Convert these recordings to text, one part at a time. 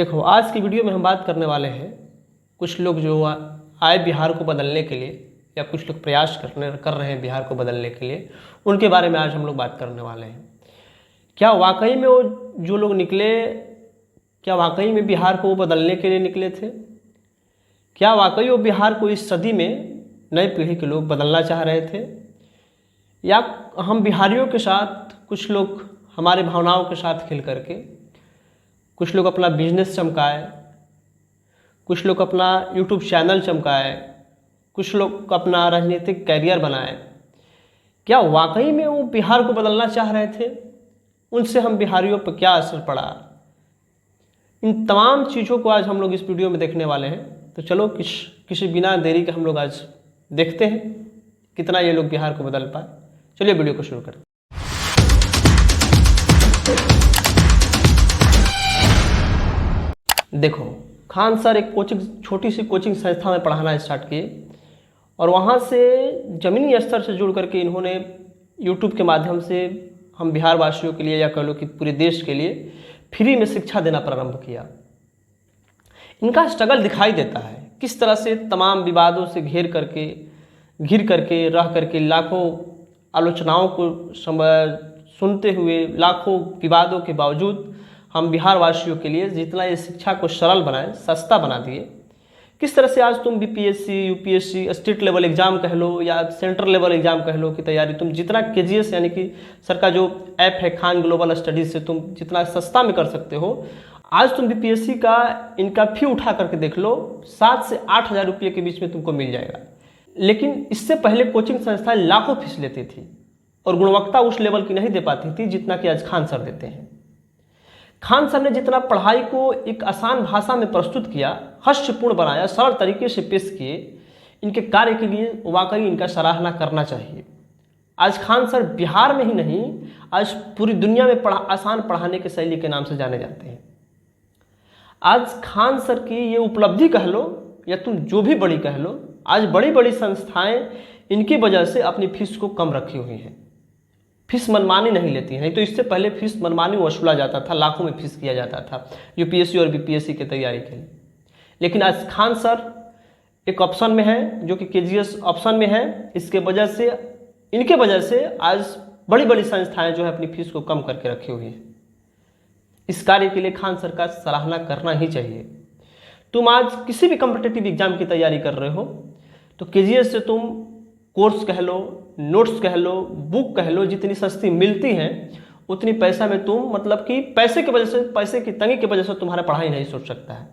देखो, आज की वीडियो में हम बात करने वाले हैं कुछ लोग जो आए बिहार को बदलने के लिए या कुछ लोग प्रयास कर रहे हैं बिहार को बदलने के लिए, उनके बारे में आज हम लोग बात करने वाले हैं। क्या वाकई में वो जो लोग निकले, क्या वाकई में बिहार को वो बदलने के लिए निकले थे? क्या वाकई वो बिहार को इस सदी में नई पीढ़ी के लोग बदलना चाह रहे थे, या हम बिहारियों के साथ कुछ लोग हमारे भावनाओं के साथ खेल करके कुछ लोग अपना बिजनेस चमकाए, कुछ लोग अपना यूट्यूब चैनल चमकाए, कुछ लोग अपना राजनीतिक कैरियर बनाए? क्या वाकई में वो बिहार को बदलना चाह रहे थे? उनसे हम बिहारियों पर क्या असर पड़ा? इन तमाम चीज़ों को आज हम लोग इस वीडियो में देखने वाले हैं। तो चलो किसी बिना देरी के हम लोग आज देखते हैं कितना ये लोग बिहार को बदल पाए। चलिए वीडियो को शुरू करते हैं। देखो, खान सर एक छोटी सी कोचिंग संस्था में पढ़ाना स्टार्ट किए और वहाँ से ज़मीनी स्तर से जुड़ करके इन्होंने यूट्यूब के माध्यम से हम बिहार वासियों के लिए या कह लो कि पूरे देश के लिए फ्री में शिक्षा देना प्रारंभ किया। इनका स्ट्रगल दिखाई देता है किस तरह से तमाम विवादों से घिर करके रह करके लाखों आलोचनाओं को सुनते हुए, लाखों विवादों के बावजूद हम बिहार वासियों के लिए जितना ये शिक्षा को सरल बनाए, सस्ता बना दिए। किस तरह से आज तुम BPSC, UPSC, state level exam कह लो या सेंट्रल लेवल एग्जाम कह लो की तैयारी तुम जितना केजीएस यानी कि सर का जो ऐप है खान ग्लोबल स्टडीज से तुम जितना सस्ता में कर सकते हो, आज तुम बीपीएससी का इनका फी उठा करके देख लो, 7 से 8 हज़ार रुपये के बीच में तुमको मिल जाएगा। लेकिन इससे पहले कोचिंग संस्थाएं लाखों फीस लेती थी और गुणवत्ता उस लेवल की नहीं दे पाती थी जितना कि आज खान सर देते हैं। खान सर ने जितना पढ़ाई को एक आसान भाषा में प्रस्तुत किया, हास्यपूर्ण बनाया, सरल तरीके से पेश किए, इनके कार्य के लिए वाकई इनका सराहना करना चाहिए। आज खान सर बिहार में ही नहीं, आज पूरी दुनिया में आसान पढ़ाने के शैली के नाम से जाने जाते हैं। आज खान सर की ये उपलब्धि कह लो या तुम जो भी बड़ी कह लो, आज बड़ी बड़ी संस्थाएं इनकी वजह से अपनी फीस को कम रखी हुई हैं। फीस मनमानी नहीं लेती है, नहीं तो इससे पहले फीस मनमानी वसूला जाता था, लाखों में फीस किया जाता था यूपीएससी और बीपीएससी की तैयारी के लिए। लेकिन आज खान सर एक ऑप्शन में है जो कि केजीएस ऑप्शन में है। इनके वजह से आज बड़ी बड़ी संस्थाएं जो है अपनी फीस को कम करके रखी हुई हैं। इस कार्य के लिए खान सर का सराहना करना ही चाहिए। तुम आज किसी भी कॉम्पिटिटिव एग्जाम की तैयारी कर रहे हो तो केजीएस से तुम कोर्स कह लो, नोट्स कह लो, बुक कह लो, जितनी सस्ती मिलती हैं उतनी पैसा में तुम मतलब कि पैसे की तंगी की वजह से तुम्हारा पढ़ाई नहीं सोच सकता है।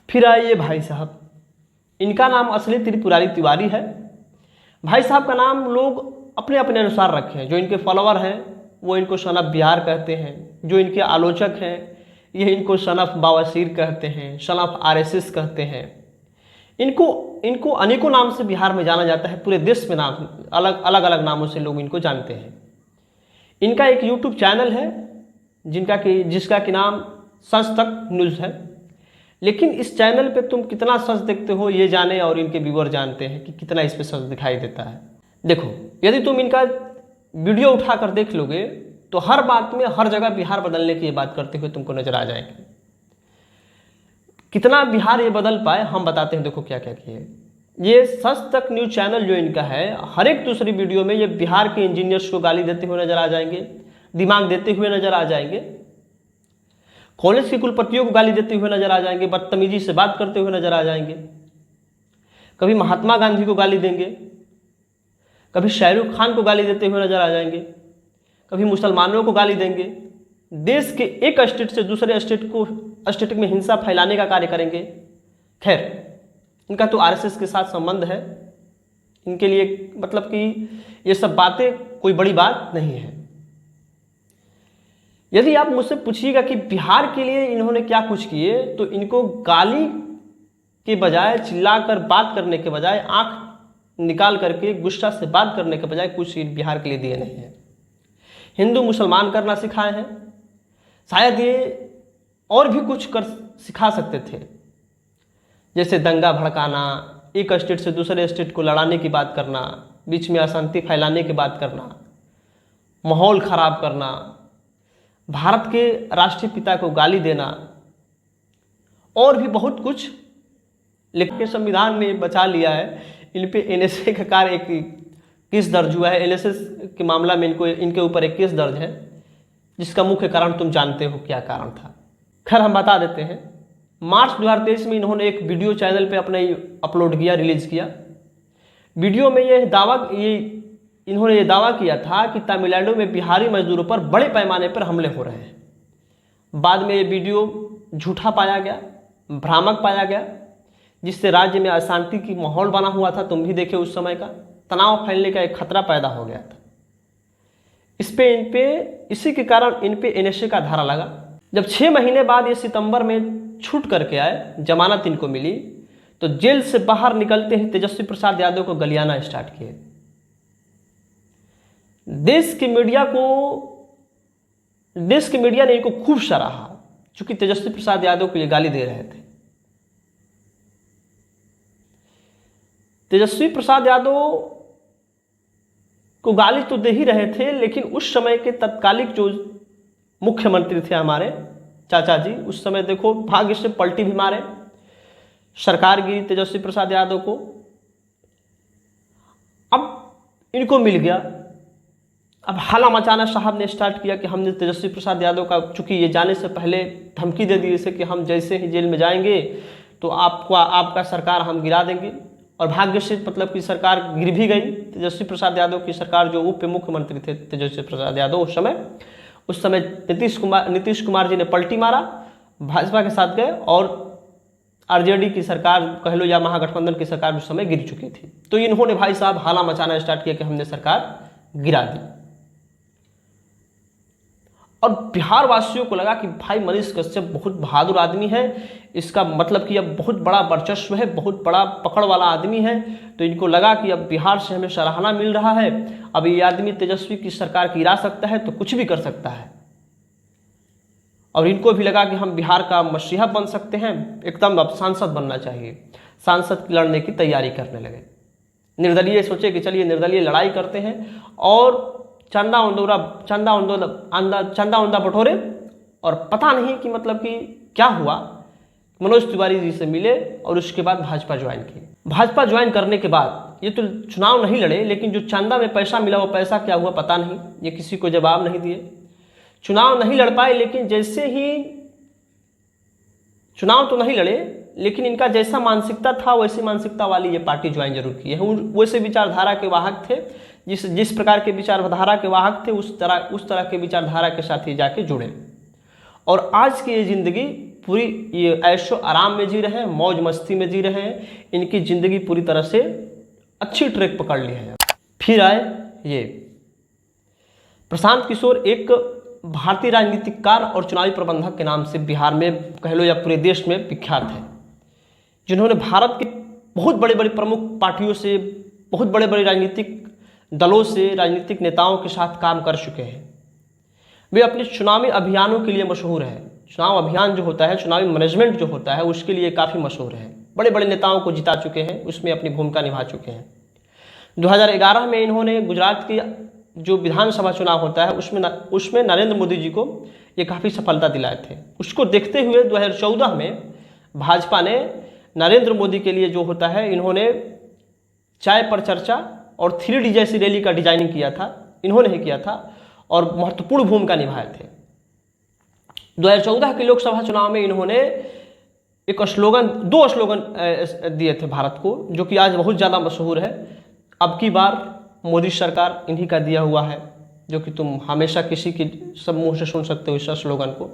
फिर आइए भाई साहब, इनका नाम असली त्रिपुरारी तिवारी है। भाई साहब का नाम लोग अपने अपने अनुसार रखे हैं। जो इनके फॉलोअर हैं वो इनको सन ऑफ बिहार कहते हैं, जो इनके आलोचक हैं ये इनको सन ऑफ बवासीर कहते हैं, सन ऑफ आरएसएस कहते हैं। इनको अनेकों नाम से बिहार में जाना जाता है, पूरे देश में नाम अलग अलग नामों से लोग इनको जानते हैं। इनका एक यूट्यूब चैनल है जिसका कि नाम सच तक न्यूज़ है। लेकिन इस चैनल पे तुम कितना सच देखते हो ये जाने और इनके व्यूअर जानते हैं कि कितना इस पे सच दिखाई देता है। देखो, यदि तुम इनका वीडियो उठाकर देख लोगे तो हर बात में हर जगह बिहार बदलने की ये बात करते हुए तुमको नजर आ जाएंगे। कितना बिहार ये बदल पाए हम बताते हैं। देखो क्या क्या किए। ये सच तक न्यूज चैनल जो इनका है, हर एक दूसरी वीडियो में ये बिहार के इंजीनियर्स को गाली देते हुए नजर आ जाएंगे, दिमाग देते हुए नजर आ जाएंगे, कॉलेज के कुलपतियों को गाली देते हुए नजर आ जाएंगे, बदतमीजी से बात करते हुए नजर आ जाएंगे। कभी महात्मा गांधी को गाली देंगे, कभी शाहरुख खान को गाली देते हुए नजर आ जाएंगे, कभी मुसलमानों को गाली देंगे। देश के एक स्टेट से दूसरे स्टेट में हिंसा फैलाने का कार्य करेंगे। खैर, इनका तो आरएसएस के साथ संबंध है, इनके लिए मतलब कि ये सब बातें कोई बड़ी बात नहीं है। यदि आप मुझसे पूछिएगा कि बिहार के लिए इन्होंने क्या कुछ किए, तो इनको गाली के बजाय, चिल्लाकर बात करने के बजाय, आंख निकाल करके गुस्सा से बात करने के बजाय कुछ बिहार के लिए दिए नहीं है। हिंदू मुसलमान करना सिखाए हैं, शायद ये और भी कुछ कर सिखा सकते थे, जैसे दंगा भड़काना, एक स्टेट से दूसरे स्टेट को लड़ाने की बात करना, बीच में अशांति फैलाने की बात करना, माहौल खराब करना, भारत के राष्ट्रीय पिता को गाली देना, और भी बहुत कुछ, लेकिन संविधान ने बचा लिया है। इन पे एनएसए का कार्य एक केस दर्ज हुआ है, एनएसए के मामला में इनके ऊपर एक केस दर्ज है, जिसका मुख्य कारण तुम जानते हो क्या कारण था। खैर हम बता देते हैं। मार्च 2023 में इन्होंने एक वीडियो चैनल पे अपने अपलोड किया, रिलीज किया। वीडियो में इन्होंने ये दावा किया था कि तमिलनाडु में बिहारी मजदूरों पर बड़े पैमाने पर हमले हो रहे हैं। बाद में ये वीडियो झूठा पाया गया, भ्रामक पाया गया, जिससे राज्य में अशांति की माहौल बना हुआ था। तुम भी देखे उस समय का तनाव फैलने का एक खतरा पैदा हो गया था। इसी के कारण इन पे एनएसए का धारा लगा। जब 6 महीने बाद ये सितंबर में छूट करके आए, जमानत इनको मिली, तो जेल से बाहर निकलते ही तेजस्वी प्रसाद यादव को गलियाना स्टार्ट किए। देश की मीडिया ने इनको खूब सराहा, क्योंकि तेजस्वी प्रसाद यादव को ये गाली दे रहे थे। तेजस्वी प्रसाद यादव को गाली तो दे ही रहे थे, लेकिन उस समय के तत्कालिक जो मुख्यमंत्री थे हमारे चाचा जी, उस समय देखो भाग्य से पलटी भी मारे, सरकार गिरी तेजस्वी प्रसाद यादव को। अब इनको मिल गया। अब हाला मचाना साहब ने स्टार्ट किया कि हमने तेजस्वी प्रसाद यादव का, चूंकि ये जाने से पहले धमकी दे दी इसे कि हम जैसे ही जेल में जाएंगे तो आपका सरकार हम गिरा देंगे। और भाग्य से मतलब कि सरकार गिर भी गई। तेजस्वी प्रसाद यादव की सरकार, जो उप मुख्यमंत्री थे तेजस्वी प्रसाद यादव उस समय नीतीश कुमार जी ने पलटी मारा, भाजपा के साथ गए, और आरजेडी की सरकार कह लो या महागठबंधन की सरकार उस समय गिर चुकी थी। तो इन्होंने भाई साहब हाला मचाना स्टार्ट किया कि हमने सरकार गिरा दी। और बिहार वासियों को लगा कि भाई मनीष कश्यप बहुत बहादुर आदमी है, इसका मतलब कि अब बहुत बड़ा वर्चस्व है, बहुत बड़ा पकड़ वाला आदमी है। तो इनको लगा कि अब बिहार से हमें सराहना मिल रहा है, अब ये आदमी तेजस्वी की सरकार गिरा सकता है तो कुछ भी कर सकता है। और इनको भी लगा कि हम बिहार का मसीहा बन सकते हैं, एकदम अब सांसद बनना चाहिए। सांसद लड़ने की तैयारी करने लगे। निर्दलीय सोचे कि चलिए निर्दलीय लड़ाई करते हैं, और चंदा उंदा बटोरे। और पता नहीं कि मतलब कि क्या हुआ, मनोज तिवारी जी से मिले और उसके बाद भाजपा ज्वाइन की। भाजपा ज्वाइन करने के बाद ये तो चुनाव नहीं लड़े, लेकिन जो चंदा में पैसा मिला वो पैसा क्या हुआ पता नहीं, ये किसी को जवाब नहीं दिए। चुनाव नहीं लड़ पाए, लेकिन जैसे ही चुनाव तो नहीं लड़े, लेकिन इनका जैसा मानसिकता था वैसी मानसिकता वाली ये पार्टी ज्वाइन जरूर की है। वैसे विचारधारा के वाहक थे, जिस प्रकार के विचारधारा के वाहक थे उस तरह के विचारधारा के साथ ही जाके जुड़े। और आज की ये जिंदगी पूरी ये ऐशो आराम में जी रहे हैं, मौज मस्ती में जी रहे हैं। इनकी जिंदगी पूरी तरह से अच्छी ट्रैक पकड़ ली है। फिर आए ये प्रशांत किशोर, एक भारतीय राजनीतिककार और चुनावी प्रबंधक के नाम से बिहार में कह लो या पूरे देश में विख्यात है, जिन्होंने भारत के बहुत बड़े बड़े प्रमुख पार्टियों से, बहुत बड़े बड़े राजनीतिक दलों से, राजनीतिक नेताओं के साथ काम कर चुके हैं। वे अपने चुनावी अभियानों के लिए मशहूर हैं। चुनाव अभियान जो होता है, चुनावी मैनेजमेंट जो होता है, उसके लिए काफ़ी मशहूर है। बड़े बड़े नेताओं को जिता चुके हैं, उसमें अपनी भूमिका निभा चुके हैं। 2011 में इन्होंने गुजरात की जो विधानसभा चुनाव होता है उसमें नरेंद्र मोदी जी को ये काफ़ी सफलता दिलाए थे। उसको देखते हुए 2014 में भाजपा ने नरेंद्र मोदी के लिए जो होता है, इन्होंने चाय पर चर्चा और 3D जैसी रैली का डिजाइनिंग किया था, इन्होंने ही किया था और महत्वपूर्ण भूमिका निभाए थे। 2014 के लोकसभा चुनाव में इन्होंने एक स्लोगन, 2 स्लोगन दिए थे भारत को, जो कि आज बहुत ज़्यादा मशहूर है। अब की बार मोदी सरकार, इन्हीं का दिया हुआ है, जो कि तुम हमेशा किसी की सब मुँह से सुन सकते हो इस स्लोगन को।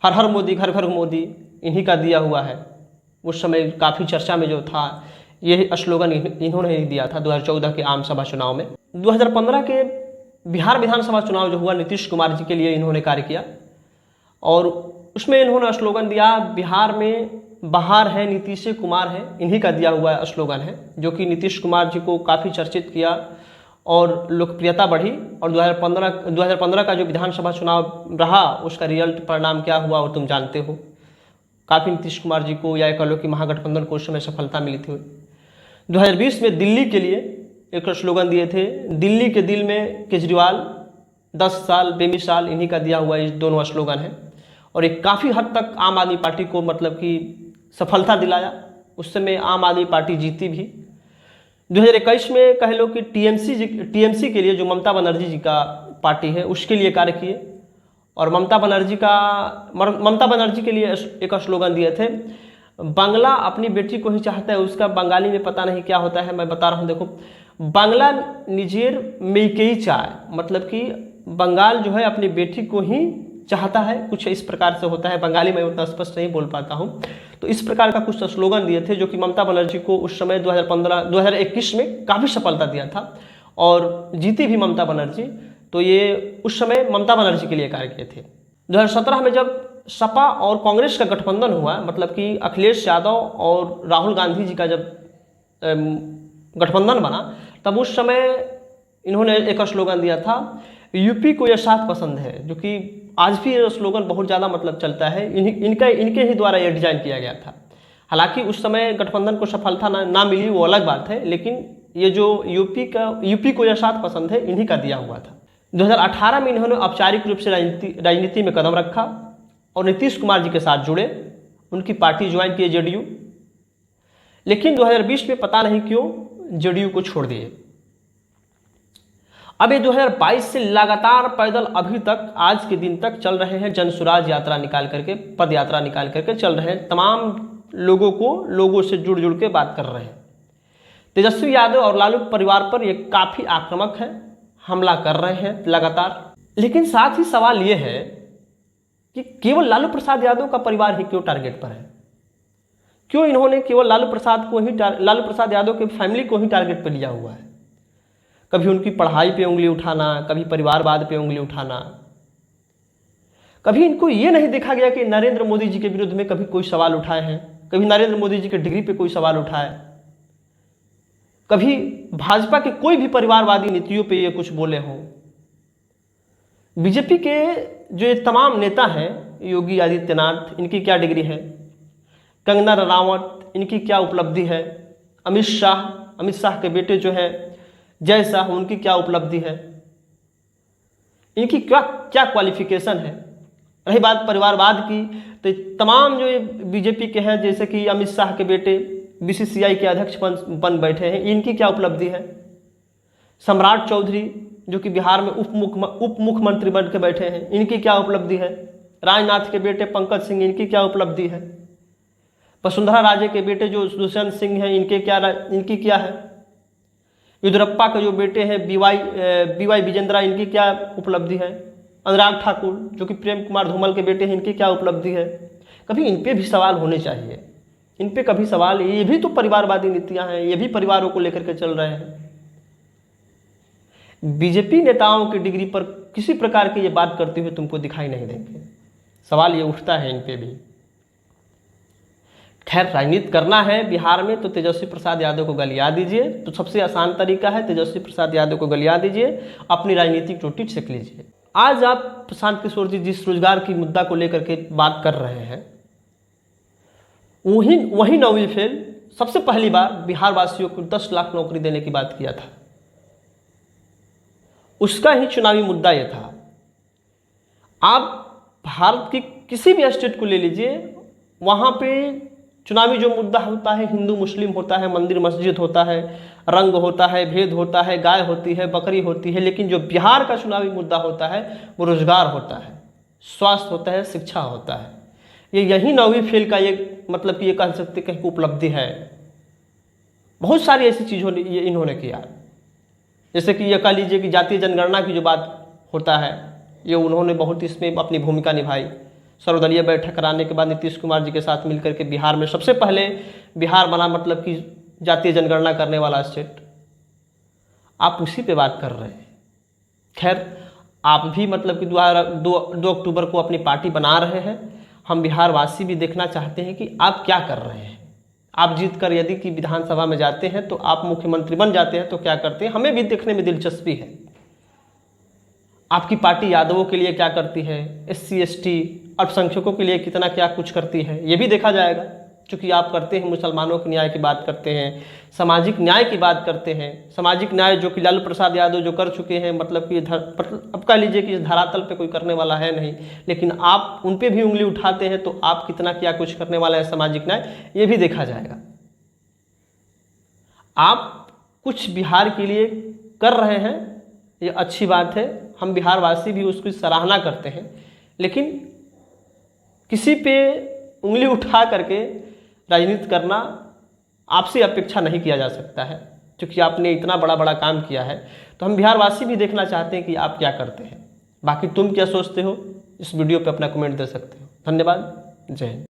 हर हर मोदी, घर घर मोदी, इन्हीं का दिया हुआ है। उस समय काफ़ी चर्चा में जो था, यही स्लोगन इन्होंने ही दिया था 2014 के आम सभा चुनाव में। 2015 के बिहार विधानसभा चुनाव जो हुआ, नीतीश कुमार जी के लिए इन्होंने कार्य किया और उसमें इन्होंने स्लोगन दिया, बिहार में बहार है नीतीश कुमार है, इन्हीं का दिया हुआ स्लोगन है, जो कि नीतीश कुमार जी को काफ़ी चर्चित किया और लोकप्रियता बढ़ी। और 2015 का जो विधानसभा चुनाव रहा, उसका रिजल्ट परिणाम क्या हुआ वो तुम जानते हो। काफ़ी नीतीश कुमार जी को, या कह लो कि महागठबंधन को उस समय सफलता मिली थी। 2020 में दिल्ली के लिए एक स्लोगन दिए थे, दिल्ली के दिल में केजरीवाल, 10 साल बेमिसाल, इन्हीं का दिया हुआ ये दोनों स्लोगन है। और एक काफ़ी हद तक आम आदमी पार्टी को मतलब कि सफलता दिलाया। उस समय आम आदमी पार्टी जीती भी। 2021 में कह लो कि टीएमसी के लिए, जो ममता बनर्जी जी का पार्टी है, उसके लिए कार्य किए। और ममता बनर्जी के लिए एक स्लोगन दिए थे, बांग्ला अपनी बेटी को ही चाहता है। उसका बंगाली में पता नहीं क्या होता है, मैं बता रहा हूँ। देखो, बांग्ला निजेर मेईकेई चाय, मतलब कि बंगाल जो है अपनी बेटी को ही चाहता है, कुछ इस प्रकार से होता है। बंगाली में उतना स्पष्ट नहीं बोल पाता हूँ। तो इस प्रकार का कुछ स्लोगन दिए थे, जो कि ममता बनर्जी को उस समय 2021 में काफ़ी सफलता दिया था और जीती भी ममता बनर्जी। तो ये उस समय ममता बनर्जी के लिए कार्य किए थे। 2017 में जब सपा और कांग्रेस का गठबंधन हुआ, मतलब कि अखिलेश यादव और राहुल गांधी जी का जब गठबंधन बना, तब उस समय इन्होंने एक स्लोगन दिया था, यूपी को यह साथ पसंद है, जो कि आज भी ये स्लोगन बहुत ज़्यादा मतलब चलता है। इनके ही द्वारा ये डिजाइन किया गया था। हालांकि उस समय गठबंधन को सफलता ना मिली, वो अलग बात है, लेकिन ये जो यूपी को यह साथ पसंद है, इन्हीं का दिया हुआ था। 2018 में इन्होंने औपचारिक रूप से राजनीति में कदम रखा और नीतीश कुमार जी के साथ जुड़े, उनकी पार्टी ज्वाइन की जेडीयू। लेकिन 2020 में पता नहीं क्यों जेडीयू को छोड़ दिए। अब ये 2022 से लगातार पैदल अभी तक, आज के दिन तक चल रहे हैं, जनसुराज यात्रा निकाल करके, पद यात्रा निकाल करके चल रहे हैं। तमाम लोगों से जुड़ के बात कर रहे हैं। तेजस्वी यादव और लालू परिवार पर ये काफ़ी आक्रामक है, हमला कर रहे हैं लगातार। लेकिन साथ ही सवाल ये है कि केवल लालू प्रसाद यादव का परिवार ही क्यों टारगेट पर है? क्यों इन्होंने केवल लालू प्रसाद यादव के फैमिली को ही टारगेट पर लिया हुआ है? कभी उनकी पढ़ाई पे उंगली उठाना, कभी परिवारवाद पे उंगली उठाना। कभी इनको ये नहीं देखा गया कि नरेंद्र मोदी जी के विरुद्ध में कभी कोई सवाल उठाए हैं, कभी नरेंद्र मोदी जी के डिग्री पे कोई सवाल उठाए, कभी भाजपा के कोई भी परिवारवादी नीतियों पे ये कुछ बोले हों। बीजेपी के जो ये तमाम नेता हैं, योगी आदित्यनाथ, इनकी क्या डिग्री है? कंगना रनावत, इनकी क्या उपलब्धि है? अमित शाह के बेटे जो है जय शाह, उनकी क्या उपलब्धि है? इनकी क्या क्वालिफिकेशन है? रही बात परिवारवाद की, तो तमाम जो ये बीजेपी के हैं, जैसे कि अमित शाह के बेटे बीसीसीआई के अध्यक्ष बन बैठे हैं, इनकी क्या उपलब्धि है? सम्राट चौधरी जो कि बिहार में उप मुख्यमंत्री बन के बैठे हैं, इनकी क्या उपलब्धि है? राजनाथ के बेटे पंकज सिंह, इनकी क्या उपलब्धि है? वसुंधरा राजे के बेटे जो दुष्यंत सिंह हैं, इनकी क्या है? येदियुरप्पा के जो बेटे हैं बीवाई विजेंद्रा, इनकी क्या उपलब्धि है? अनुराग ठाकुर जो कि प्रेम कुमार धूमल के बेटे हैं, इनकी क्या उपलब्धि है? कभी इन पे भी सवाल होने चाहिए। इन पे कभी सवाल, ये भी तो परिवारवादी नीतियां हैं, ये भी परिवारों को लेकर के चल रहे हैं। बीजेपी नेताओं की डिग्री पर किसी प्रकार की ये बात करते हुए तुमको दिखाई नहीं देंगे। सवाल ये उठता है इन पे भी। खैर, राजनीति करना है बिहार में तो तेजस्वी प्रसाद यादव को गलिया दीजिए। तो सबसे आसान तरीका है, तेजस्वी प्रसाद यादव को गलिया दीजिए, अपनी राजनीतिक रोटी सेक लीजिए। आज आप प्रशांत किशोर जी जिस रोजगार की मुद्दा को लेकर के बात कर रहे हैं, वही नौवीं फेल सबसे पहली बार बिहार वासियों को 10 लाख नौकरी देने की बात किया था। उसका ही चुनावी मुद्दा यह था। आप भारत की किसी भी स्टेट को ले लीजिए, वहाँ पे चुनावी जो मुद्दा होता है, हिंदू मुस्लिम होता है, मंदिर मस्जिद होता है, रंग होता है, भेद होता है, गाय होती है, बकरी होती है। लेकिन जो बिहार का चुनावी मुद्दा होता है वो रोजगार होता है, स्वास्थ्य होता है, शिक्षा होता है। यही नौवीं फेल का ये मतलब कि ये कह सकते कहीं उपलब्धि है। बहुत सारी ऐसी चीज़ों ये इन्होंने किया, जैसे कि ये कह लीजिए कि जातीय जनगणना की जो बात होता है, ये उन्होंने बहुत इसमें अपनी भूमिका निभाई। सर्वदलीय बैठक कराने के बाद नीतीश कुमार जी के साथ मिलकर के बिहार में सबसे पहले बिहार बना, मतलब कि जातीय जनगणना करने वाला स्टेट। आप उसी पे बात कर रहे हैं। खैर, आप भी मतलब कि 2 अक्टूबर को अपनी पार्टी बना रहे हैं। हम बिहार वासी भी देखना चाहते हैं कि आप क्या कर रहे हैं। आप जीत कर यदि कि विधानसभा में जाते हैं तो आप मुख्यमंत्री बन जाते हैं तो क्या करते हैं, हमें भी देखने में दिलचस्पी है। आपकी पार्टी यादवों के लिए क्या करती है, SC ST अल्पसंख्यकों के लिए कितना क्या कुछ करती है, ये भी देखा जाएगा। चूँकि आप करते हैं, मुसलमानों के न्याय की बात करते हैं, सामाजिक न्याय की बात करते हैं, सामाजिक न्याय जो कि लालू प्रसाद यादव जो कर चुके हैं, मतलब कि अब कह लीजिए कि इस धरातल पे कोई करने वाला है नहीं, लेकिन आप उन पे भी उंगली उठाते हैं, तो आप कितना क्या कुछ करने वाला है सामाजिक न्याय, ये भी देखा जाएगा। आप कुछ बिहार के लिए कर रहे हैं, ये अच्छी बात है, हम बिहारवासी भी उसकी सराहना करते हैं, लेकिन किसी पे उंगली उठा करके राजनीति करना आपसे अपेक्षा नहीं किया जा सकता है, क्योंकि आपने इतना बड़ा बड़ा काम किया है। तो हम बिहारवासी भी देखना चाहते हैं कि आप क्या करते हैं। बाकी तुम क्या सोचते हो, इस वीडियो पे अपना कमेंट दे सकते हो। धन्यवाद, जय हिंद।